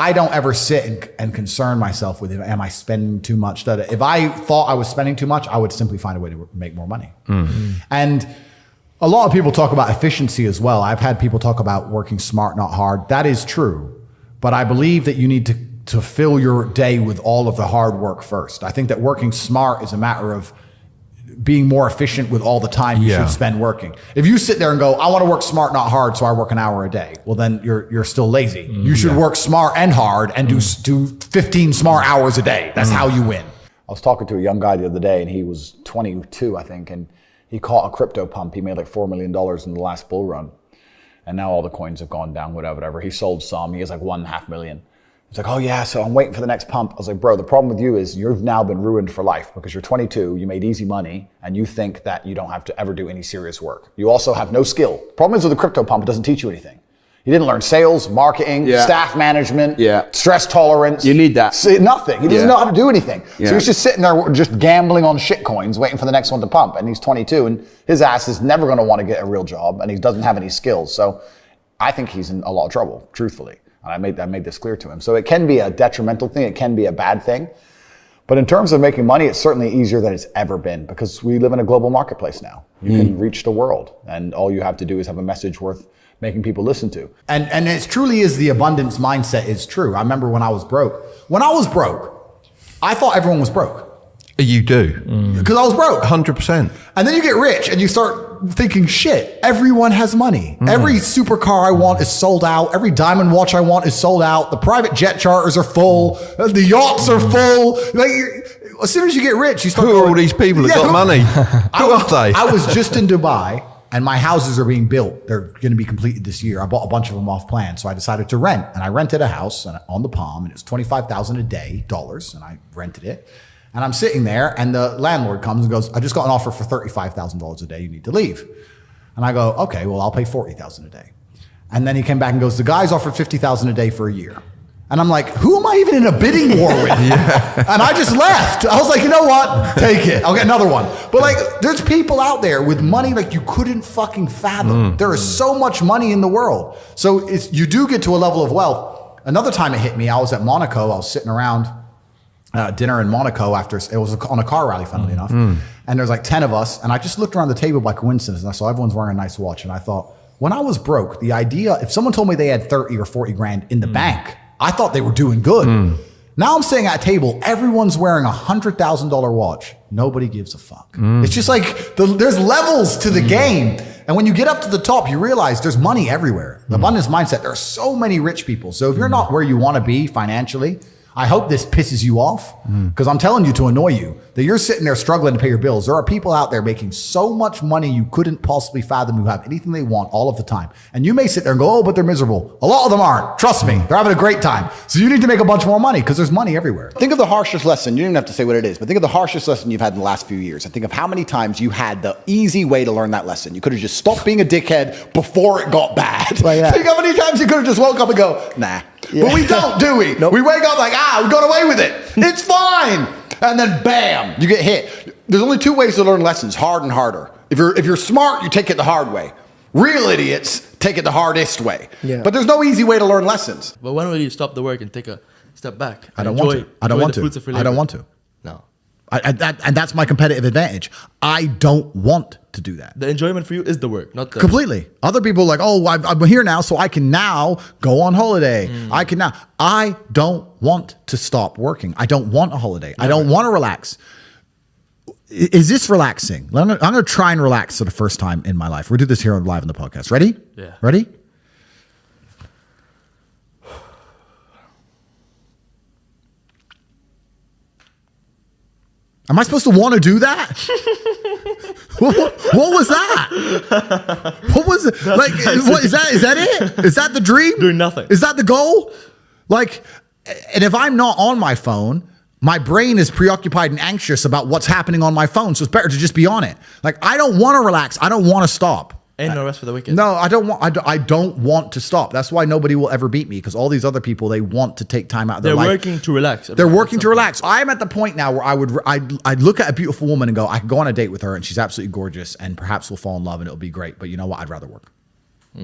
I don't ever sit and concern myself with, am I spending too much? If I thought I was spending too much, I would simply find a way to make more money. And a lot of people talk about efficiency as well. I've had people talk about working smart, not hard. That is true. But I believe that you need to fill your day with all of the hard work first. I think that working smart is a matter of being more efficient with all the time you should spend working. If you sit there and go, I want to work smart, not hard, so I work an hour a day, well, then you're still lazy. You should work smart and hard and do 15 smart hours a day. That's how you win. I was talking to a young guy the other day, and he was 22, I think, and he caught a crypto pump. He made like $4 million in the last bull run. And now all the coins have gone down, whatever. He sold some. He has like 1.5 million. He's like, oh yeah, so I'm waiting for the next pump. I was like, bro, the problem with you is you've now been ruined for life because you're 22, you made easy money, and you think that you don't have to ever do any serious work. You also have no skill. Problem is with the crypto pump, it doesn't teach you anything. You didn't learn sales, marketing, staff management, stress tolerance. You need that. Nothing. He doesn't know how to do anything. So he's just sitting there just gambling on shit coins, waiting for the next one to pump. And he's 22, and his ass is never going to want to get a real job, and he doesn't have any skills. So I think he's in a lot of trouble, truthfully. And I made this clear to him. So it can be a detrimental thing. It can be a bad thing. But in terms of making money, it's certainly easier than it's ever been because we live in a global marketplace now. You can reach the world, and all you have to do is have a message worth making people listen to. And it truly is, the abundance mindset is true. I remember when I was broke. When I was broke, I thought everyone was broke. You do. Because I was broke. 100%. And then you get rich and you start thinking, shit, everyone has money. Every supercar I want is sold out. Every diamond watch I want is sold out. The private jet charters are full. The yachts are full. Like, as soon as you get rich, you start Who are all these people that got money? Who are they? I was just in Dubai, and my houses are being built. They're going to be completed this year. I bought a bunch of them off plan. So I decided to rent. And I rented a house on the Palm, and it's $25,000 a day, dollars. And I rented it. And I'm sitting there, and the landlord comes and goes, I just got an offer for $35,000 a day. You need to leave. And I go, okay, well, I'll pay $40,000 a day. And then he came back and goes, the guy's offered $50,000 a day for a year. And I'm like, who am I even in a bidding war with? And I just left. I was like, you know what? Take it. I'll get another one. But like, there's people out there with money like you couldn't fucking fathom. There is so much money in the world. So you do get to a level of wealth. Another time it hit me, I was at Monaco. I was sitting around dinner in Monaco after, it was on a car rally, funnily enough. And there's like 10 of us. And I just looked around the table by coincidence, and I saw everyone's wearing a nice watch. And I thought, when I was broke, the idea, if someone told me they had 30 or 40 grand in the bank, I thought they were doing good. Now I'm sitting at a table, everyone's wearing a $100,000 watch. Nobody gives a fuck. It's just like, there's levels to the game. And when you get up to the top, you realize there's money everywhere. The abundance mindset, there are so many rich people. So if you're not where you want to be financially, I hope this pisses you off, because I'm telling you to annoy you, that you're sitting there struggling to pay your bills. There are people out there making so much money you couldn't possibly fathom, who have anything they want all of the time. And you may sit there and go, oh, but they're miserable. A lot of them aren't. Trust me, they're having a great time. So you need to make a bunch more money, because there's money everywhere. Think of the harshest lesson. You don't even have to say what it is, but think of the harshest lesson you've had in the last few years. And think of how many times you had the easy way to learn that lesson. You could have just stopped being a dickhead before it got bad. Like that. Think how many times you could have just woke up and go, nah. But we don't, do we? Nope. We wake up like, we got away with it. It's fine. And then bam, you get hit. There's only two ways to learn lessons, hard and harder. If you're smart, you take it the hard way. Real idiots take it the hardest way. Yeah. But there's no easy way to learn lessons. But when will you stop the work and take a step back? I don't want to. I don't want to. No. And that's my competitive advantage. I don't want to do that. The enjoyment for you is the work, not the... Completely. Other people are like, oh, I'm here now, so I can now go on holiday. I don't want to stop working. I don't want a holiday. I don't want to relax. Is this relaxing? I'm going to try and relax for the first time in my life. We'll do this here live on the podcast. Ready? Yeah. Ready? Am I supposed to want to do that? What was that? What was it? Like, what is that? Is that it? Is that the dream? Doing nothing. Is that the goal? Like, and if I'm not on my phone, my brain is preoccupied and anxious about what's happening on my phone. So it's better to just be on it. Like, I don't want to relax. I don't want to stop. Ain't no rest for the wicked. No, I don't want to stop. That's why nobody will ever beat me, because all these other people, they want to take time out of their life. They're working to relax. They're working to relax. I'm at the point now where I'd look at a beautiful woman and go, I could go on a date with her and she's absolutely gorgeous and perhaps we'll fall in love and it'll be great. But you know what? I'd rather work.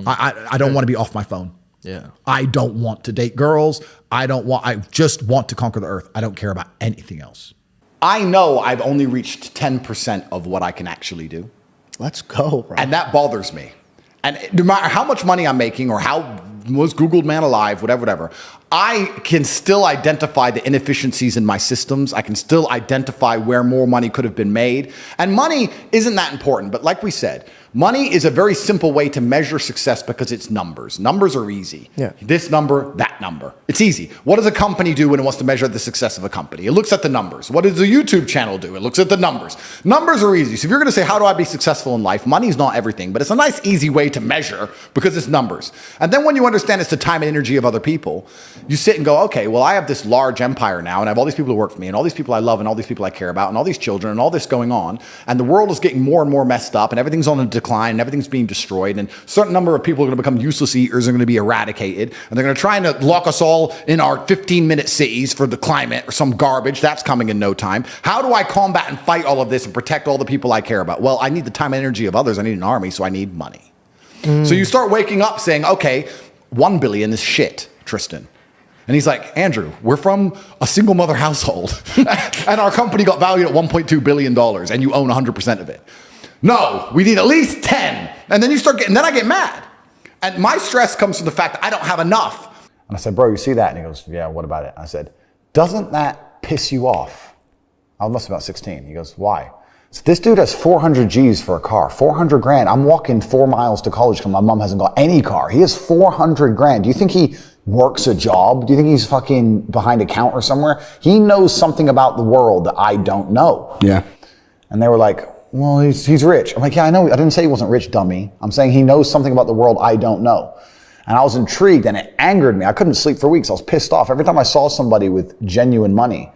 I don't want to be off my phone. Yeah. I don't want to date girls. I just want to conquer the earth. I don't care about anything else. I know I've only reached 10% of what I can actually do. Let's go, bro. And that bothers me. And no matter how much money I'm making or how most Googled man alive, whatever, I can still identify the inefficiencies in my systems. I can still identify where more money could have been made. And money isn't that important. But like we said, money is a very simple way to measure success because it's numbers. Numbers are easy. Yeah. This number, that number. It's easy. What does a company do when it wants to measure the success of a company? It looks at the numbers. What does a YouTube channel do? It looks at the numbers. Numbers are easy. So if you're going to say, how do I be successful in life? Money's not everything, but it's a nice, easy way to measure because it's numbers. And then when you understand it's the time and energy of other people, you sit and go, okay, well, I have this large empire now, and I have all these people who work for me, and all these people I love, and all these people I care about, and all these children, and all this going on, and the world is getting more and more messed up, and everything's on a decline, and everything's being destroyed, and a certain number of people are going to become useless eaters, are going to be eradicated, and they're going to try and lock us all in our 15-minute cities for the climate or some garbage. That's coming in no time. How do I combat and fight all of this and protect all the people I care about? Well, I need the time and energy of others. I need an army, so I need money. So you start waking up saying, okay, 1 billion is shit, Tristan. And he's like, Andrew, we're from a single mother household and our company got valued at $1.2 billion and you own 100% of it. No, we need at least 10. And then then I get mad. And my stress comes from the fact that I don't have enough. And I said, bro, you see that? And he goes, yeah, what about it? I said, doesn't that piss you off? I must have been about 16. He goes, why? So this dude has 400 G's for a car, 400 grand. I'm walking 4 miles to college because my mom hasn't got any car. He has 400 grand. Do you think he works a job? Do you think he's fucking behind a counter somewhere? He knows something about the world that I don't know. Yeah. And they were like, well, he's rich. I'm like, yeah, I know. I didn't say he wasn't rich, dummy. I'm saying he knows something about the world I don't know. And I was intrigued and it angered me. I couldn't sleep for weeks. I was pissed off. Every time I saw somebody with genuine money,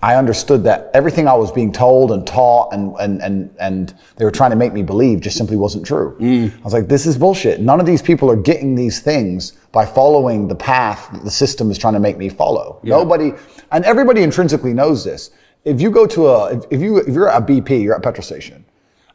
I understood that everything I was being told and taught and they were trying to make me believe just simply wasn't true. I was like, this is bullshit. None of these people are getting these things by following the path that the system is trying to make me follow. Yeah. Nobody, and everybody intrinsically knows this. If you go to if you're at a BP, you're at a petrol station,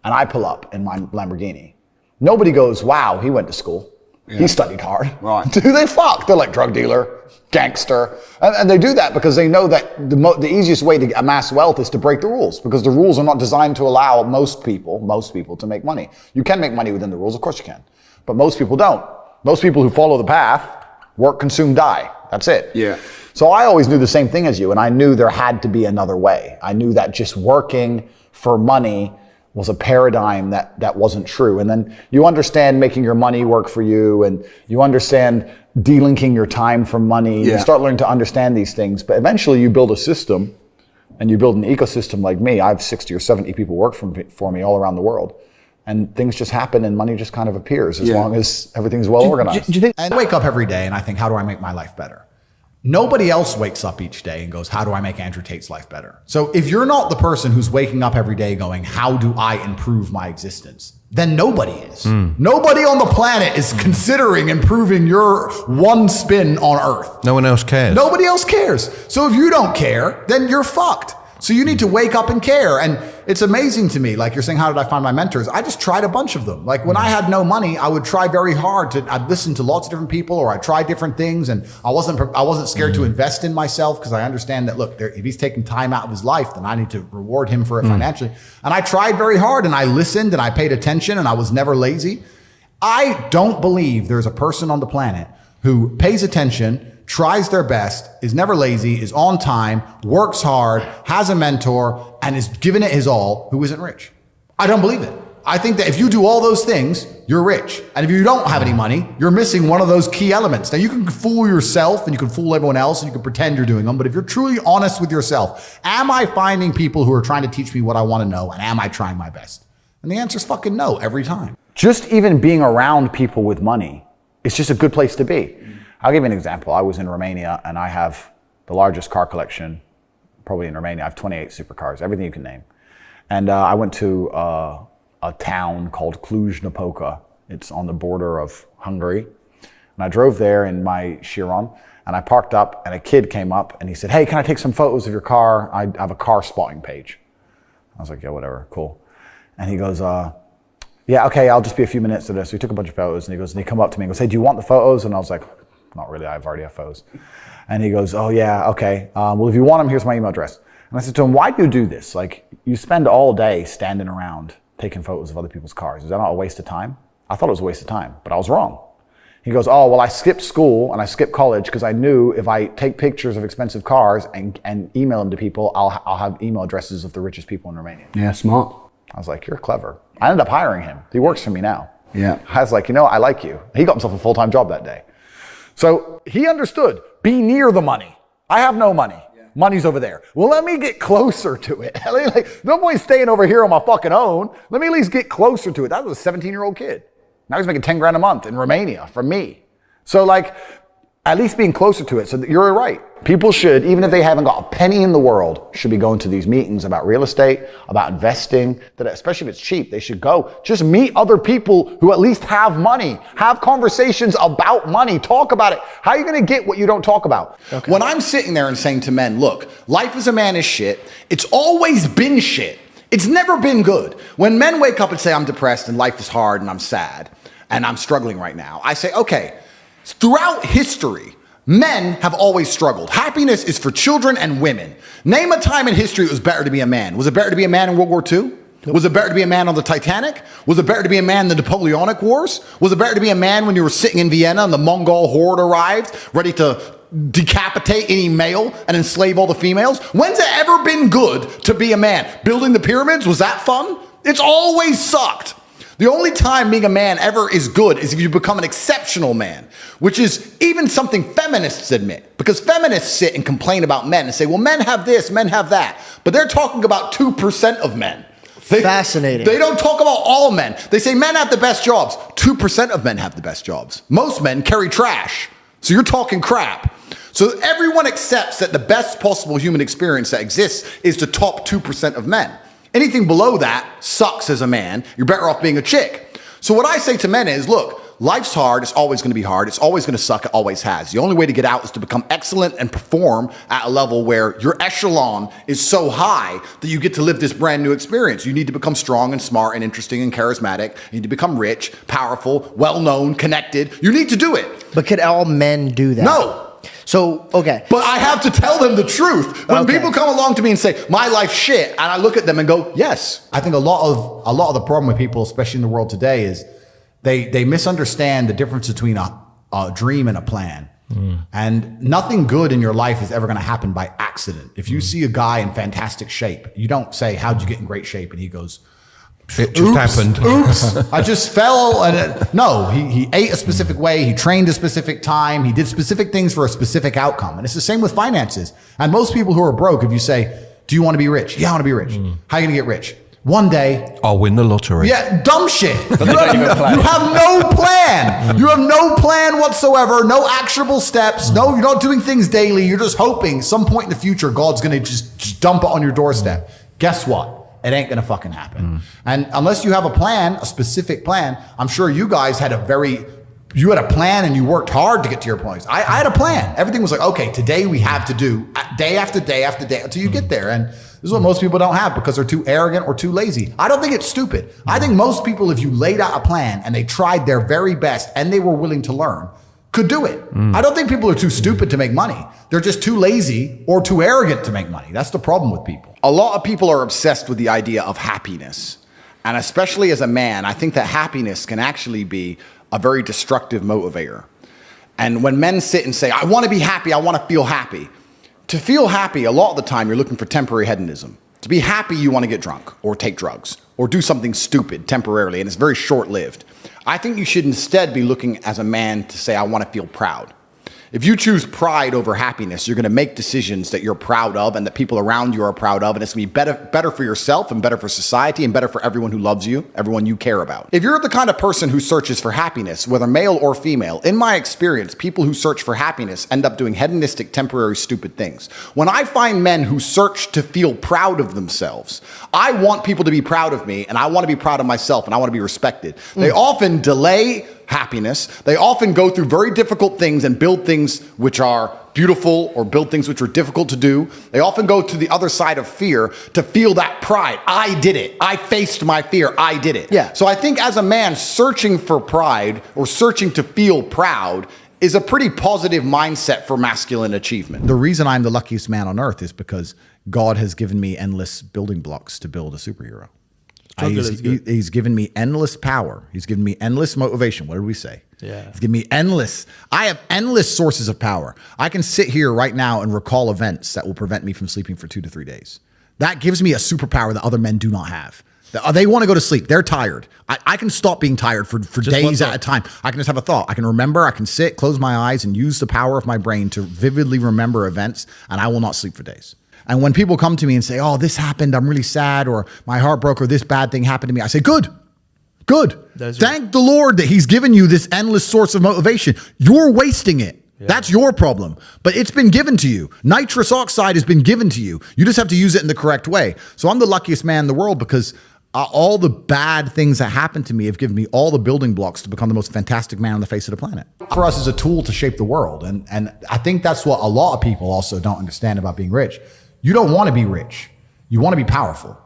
and I pull up in my Lamborghini, nobody goes, wow, he went to school. Yeah. He studied hard. Right. Do they fuck? They're like drug dealer, gangster. And they do that because they know that the easiest way to amass wealth is to break the rules because the rules are not designed to allow most people to make money. You can make money within the rules, of course you can. But most people don't. Most people who follow the path, work, consume, die. That's it. Yeah. So I always knew the same thing as you, and I knew there had to be another way. I knew that just working for money was a paradigm that wasn't true. And then you understand making your money work for you, and you understand delinking your time from money. Yeah. You start learning to understand these things, but eventually you build a system, and you build an ecosystem like me. I have 60 or 70 people work for me all around the world. And things just happen and money just kind of appears as long as everything's well organized. Do you think? And I wake up every day and I think, how do I make my life better? Nobody else wakes up each day and goes, how do I make Andrew Tate's life better? So if you're not the person who's waking up every day going, how do I improve my existence? Then nobody is. Nobody on the planet is considering improving your one spin on Earth. No one else cares. Nobody else cares. So if you don't care, then you're fucked. So you need to wake up and care. And it's amazing to me. Like you're saying, how did I find my mentors? I just tried a bunch of them. Like when I had no money, I would try very hard I'd listen to lots of different people, or I'd try different things. And I wasn't scared to invest in myself because I understand that, look, if he's taking time out of his life, then I need to reward him for it financially. And I tried very hard and I listened and I paid attention and I was never lazy. I don't believe there's a person on the planet who pays attention, tries their best, is never lazy, is on time, works hard, has a mentor, and is giving it his all, who isn't rich. I don't believe it. I think that if you do all those things, you're rich. And if you don't have any money, you're missing one of those key elements. Now you can fool yourself and you can fool everyone else and you can pretend you're doing them. But if you're truly honest with yourself, am I finding people who are trying to teach me what I want to know? And am I trying my best? And the answer is fucking no every time. Just even being around people with money is just a good place to be. I'll give you an example. I was in Romania and I have the largest car collection probably in Romania. I have 28 supercars, everything you can name. And I went to a town called Cluj-Napoca. It's on the border of Hungary. And I drove there in my Chiron and I parked up and a kid came up and he said, hey, can I take some photos of your car? I have a car spotting page. I was like, yeah, whatever, cool. And he goes, yeah, okay, I'll just be a few minutes to this. So he took a bunch of photos and he come up to me and goes, hey, do you want the photos? And I was like, not really, I already have foes. And he goes, oh yeah, okay. Well, if you want them, here's my email address. And I said to him, why do you do this? Like, you spend all day standing around taking photos of other people's cars. Is that not a waste of time? I thought it was a waste of time, but I was wrong. He goes, oh, well, I skipped school and I skipped college because I knew if I take pictures of expensive cars and email them to people, I'll have email addresses of the richest people in Romania. Yeah, smart. I was like, you're clever. I ended up hiring him. He works for me now. Yeah. I was like, I like you. He got himself a full-time job that day. So he understood, be near the money. I have no money. Money's over there. Well, let me get closer to it. Like, no point staying over here on my fucking own. Let me at least get closer to it. That was a 17-year-old kid. Now he's making 10 grand a month in Romania from me. So like, at least being closer to it. So you're right. People should, even if they haven't got a penny in the world, should be going to these meetings about real estate, about investing, that especially if it's cheap, they should go. Just meet other people who at least have money. Have conversations about money. Talk about it. How are you going to get what you don't talk about? Okay. When I'm sitting there and saying to men, look, life as a man is shit. It's always been shit. It's never been good. When men wake up and say, I'm depressed and life is hard and I'm sad and I'm struggling right now, I say, okay, throughout history, men have always struggled. Happiness is for children and women. Name a time in history it was better to be a man. Was it better to be a man in World War II? Was it better to be a man on the Titanic? Was it better to be a man in the Napoleonic Wars? Was it better to be a man when you were sitting in Vienna and the Mongol horde arrived, ready to decapitate any male and enslave all the females? When's it ever been good to be a man? Building the pyramids, was that fun? It's always sucked. The only time being a man ever is good is if you become an exceptional man, which is even something feminists admit. Because feminists sit and complain about men and say, well, men have this, men have that. But they're talking about 2% of men. Fascinating. They don't talk about all men. They say men have the best jobs. 2% of men have the best jobs. Most men carry trash. So you're talking crap. So everyone accepts that the best possible human experience that exists is the top 2% of men. Anything below that sucks as a man. You're better off being a chick. So what I say to men is, look, life's hard. It's always going to be hard. It's always going to suck. It always has. The only way to get out is to become excellent and perform at a level where your echelon is so high that you get to live this brand new experience. You need to become strong and smart and interesting and charismatic. You need to become rich, powerful, well-known, connected. You need to do it. But could all men do that? No. So, okay. But I have to tell them the truth. When people come along to me and say, my life's shit, and I look at them and go, yes. I think a lot of the problem with people, especially in the world today, is they misunderstand the difference between a dream and a plan. And nothing good in your life is ever going to happen by accident. If you see a guy in fantastic shape, you don't say, how'd you get in great shape? And he goes, it just happened. Oops, I just fell. No, he ate a specific way. He trained a specific time. He did specific things for a specific outcome. And it's the same with finances. And most people who are broke, if you say, do you want to be rich? Yeah, I want to be rich. How are you going to get rich? One day. I'll win the lottery. Yeah, dumb shit. You have no plan. You have no plan whatsoever. No actionable steps. No, you're not doing things daily. You're just hoping some point in the future, God's going to just dump it on your doorstep. Guess what? It ain't going to fucking happen. And unless you have a plan, a specific plan, I'm sure you guys had you had a plan and you worked hard to get to your points. I had a plan. Everything was like, okay, today we have to do day after day after day until you get there. And this is what most people don't have because they're too arrogant or too lazy. I don't think it's stupid. I think most people, if you laid out a plan and they tried their very best and they were willing to learn, could do it. I don't think people are too stupid to make money. They're just too lazy or too arrogant to make money. That's the problem with people. A lot of people are obsessed with the idea of happiness. And especially as a man, I think that happiness can actually be a very destructive motivator. And when men sit and say, I want to be happy, I want to feel happy. To feel happy, a lot of the time, you're looking for temporary hedonism. To be happy, you want to get drunk or take drugs or do something stupid temporarily, and it's very short-lived. I think you should instead be looking as a man to say, I want to feel proud. If you choose pride over happiness, you're going to make decisions that you're proud of and that people around you are proud of, and it's going to be better for yourself and better for society and better for everyone who loves you, everyone you care about. If you're the kind of person who searches for happiness, whether male or female, in my experience, people who search for happiness end up doing hedonistic, temporary, stupid things. When I find men who search to feel proud of themselves, I want people to be proud of me, and I want to be proud of myself, and I want to be respected. They often delay happiness. They often go through very difficult things and build things which are beautiful or build things which are difficult to do. They often go to the other side of fear to feel that pride. I did it. I faced my fear. I did it. Yeah. So I think as a man, searching for pride or searching to feel proud is a pretty positive mindset for masculine achievement. The reason I'm the luckiest man on earth is because God has given me endless building blocks to build a superhero. He's given me endless power. He's given me endless motivation. What did we say? Yeah. He's given me endless. I have endless sources of power. I can sit here right now and recall events that will prevent me from sleeping for 2 to 3 days. That gives me a superpower that other men do not have. They want to go to sleep. They're tired. I can stop being tired for days at a time. I can just have a thought. I can remember. I can sit, close my eyes, and use the power of my brain to vividly remember events, and I will not sleep for days. And when people come to me and say, oh, this happened, I'm really sad, or my heart broke, or this bad thing happened to me, I say, good. Thank the Lord that he's given you this endless source of motivation. You're wasting it. Yeah. That's your problem. But it's been given to you. Nitrous oxide has been given to you. You just have to use it in the correct way. So I'm the luckiest man in the world because all the bad things that happened to me have given me all the building blocks to become the most fantastic man on the face of the planet. For us, is a tool to shape the world. And I think that's what a lot of people also don't understand about being rich. You don't want to be rich. You want to be powerful.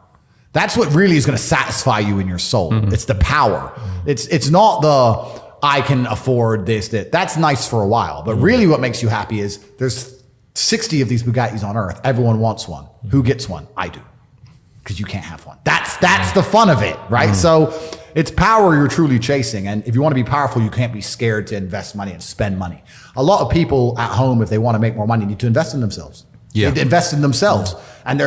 That's what really is going to satisfy you in your soul. Mm-hmm. It's the power. It's not the, I can afford this, that. That's nice for a while. But really what makes you happy is there's 60 of these Bugattis on earth. Everyone wants one. Who gets one? I do. Because you can't have one. That's the fun of it, right? So it's power you're truly chasing. And if you want to be powerful, you can't be scared to invest money and spend money. A lot of people at home, if they want to make more money, need to invest in themselves. Yeah. They invest in themselves. And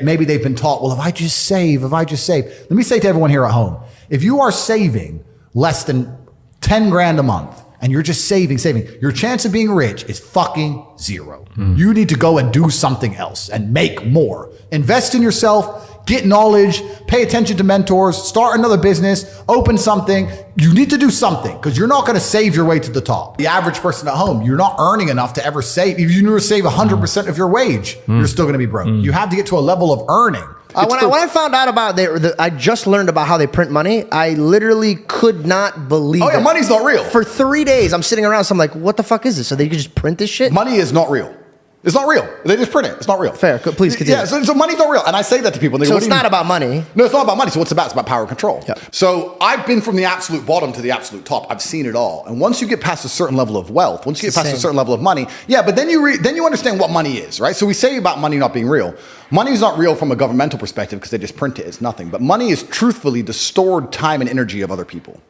maybe they've been taught, well, if I just save. Let me say to everyone here at home, if you are saving less than 10 grand a month and you're just saving, your chance of being rich is fucking zero. You need to go and do something else and make more. Invest in yourself. Get knowledge, pay attention to mentors, start another business, open something. You need to do something because you're not going to save your way to the top. The average person at home, you're not earning enough to ever save. If you never save 100% of your wage, you're still going to be broke. You have to get to a level of earning. When I found out about I just learned about how they print money. I literally could not believe it. Oh yeah, money's not real. For 3 days, I'm sitting around, so I'm like, what the fuck is this? So they could just print this shit? Money is not real. It's not real. They just print it. It's not real. Fair. Please continue. Yeah, so money's not real. And I say that to people. And they go, it's not about money. No, it's not about money. So what's it about? It's about power and control. Yeah. So I've been from the absolute bottom to the absolute top. I've seen it all. And once you get past a certain level of wealth, once you get past a certain level of money, but then you understand what money is, right? So we say about money not being real. Money is not real from a governmental perspective because they just print it. It's nothing. But money is truthfully the stored time and energy of other people.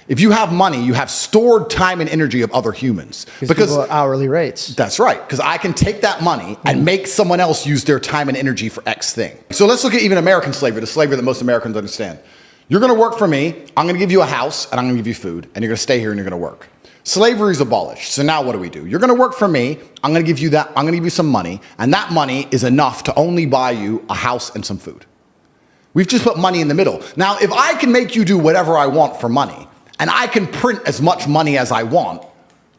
If you have money, you have stored time and energy of other humans. Because people are hourly rates. That's right. Because I can take that money and make someone else use their time and energy for X thing. So let's look at even American slavery, the slavery that most Americans understand. You're going to work for me. I'm going to give you a house and I'm going to give you food and you're going to stay here and you're going to work. Slavery is abolished. So now what do? You're going to work for me. I'm going to give you that. I'm going to give you some money. And that money is enough to only buy you a house and some food. We've just put money in the middle. Now, if I can make you do whatever I want for money, and I can print as much money as I want,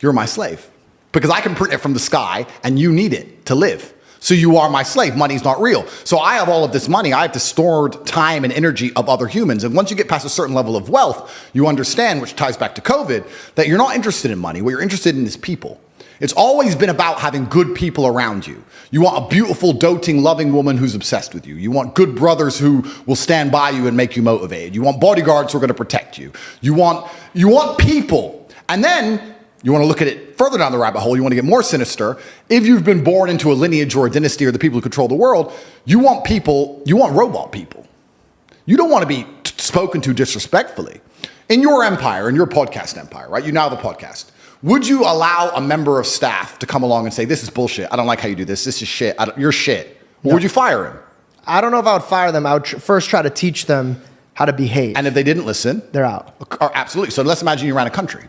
you're my slave. Because I can print it from the sky and you need it to live. So you are my slave. Money's not real. So I have all of this money. I have the stored time and energy of other humans. And once you get past a certain level of wealth, you understand, which ties back to COVID, that you're not interested in money. What you're interested in is people. It's always been about having good people around you. You want a beautiful, doting, loving woman who's obsessed with you. You want good brothers who will stand by you and make you motivated. You want bodyguards who are going to protect you. You want people. And then you want to look at it further down the rabbit hole. You want to get more sinister. If you've been born into a lineage or a dynasty or the people who control the world, you want people, you want robot people. You don't want to be spoken to disrespectfully. In your empire, in your podcast empire, right? You now have a podcast. Would you allow a member of staff to come along and say, this is bullshit. I don't like how you do this. This is shit. You're shit. Or would you fire him? I don't know if I would fire them. I would first try to teach them how to behave. And if they didn't listen? They're out. Absolutely. So let's imagine you ran a country.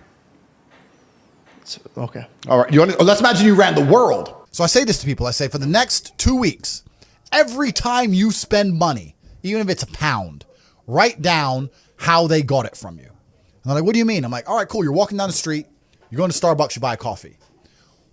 Okay. All right. Let's imagine you ran the world. So I say this to people. I say, for the next 2 weeks, every time you spend money, even if it's a pound, write down how they got it from you. And they're like, what do you mean? I'm like, all right, cool. You're walking down the street. You're going to Starbucks, you buy a coffee.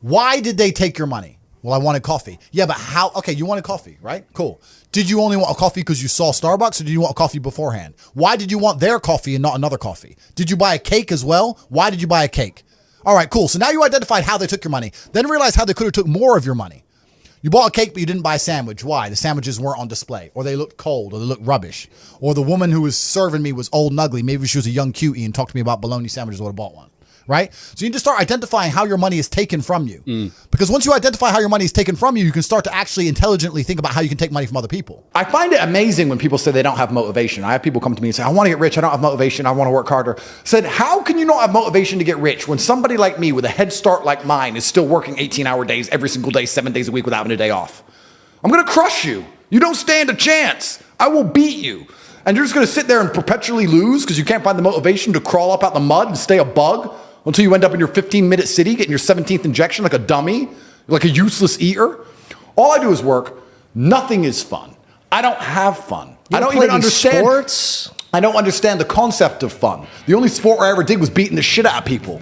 Why did they take your money? Well, I wanted coffee. Yeah, but how? Okay, you wanted coffee, right? Cool. Did you only want a coffee because you saw Starbucks, or did you want coffee beforehand? Why did you want their coffee and not another coffee? Did you buy a cake as well? Why did you buy a cake? All right, cool. So now you identified how they took your money. Then realize how they could have took more of your money. You bought a cake, but you didn't buy a sandwich. Why? The sandwiches weren't on display, or they looked cold, or they looked rubbish, or the woman who was serving me was old and ugly. Maybe she was a young cutie and talked to me about bologna sandwiches. I would have bought one. right? So you need to start identifying how your money is taken from you. Because once you identify how your money is taken from you, you can start to actually intelligently think about how you can take money from other people. I find it amazing when people say they don't have motivation. I have people come to me and say, I want to get rich. I don't have motivation. I want to work harder. I said, how can you not have motivation to get rich when somebody like me with a head start like mine is still working 18-hour days every single day, 7 days a week without having a day off? I'm going to crush you. You don't stand a chance. I will beat you. And you're just going to sit there and perpetually lose because you can't find the motivation to crawl up out the mud and stay a bug until you end up in your 15-minute city getting your 17th injection like a dummy, like a useless eater. All I do is work. Nothing is fun. I don't have fun. I don't even understand sports. I don't understand the concept of fun. The only sport I ever did was beating the shit out of people.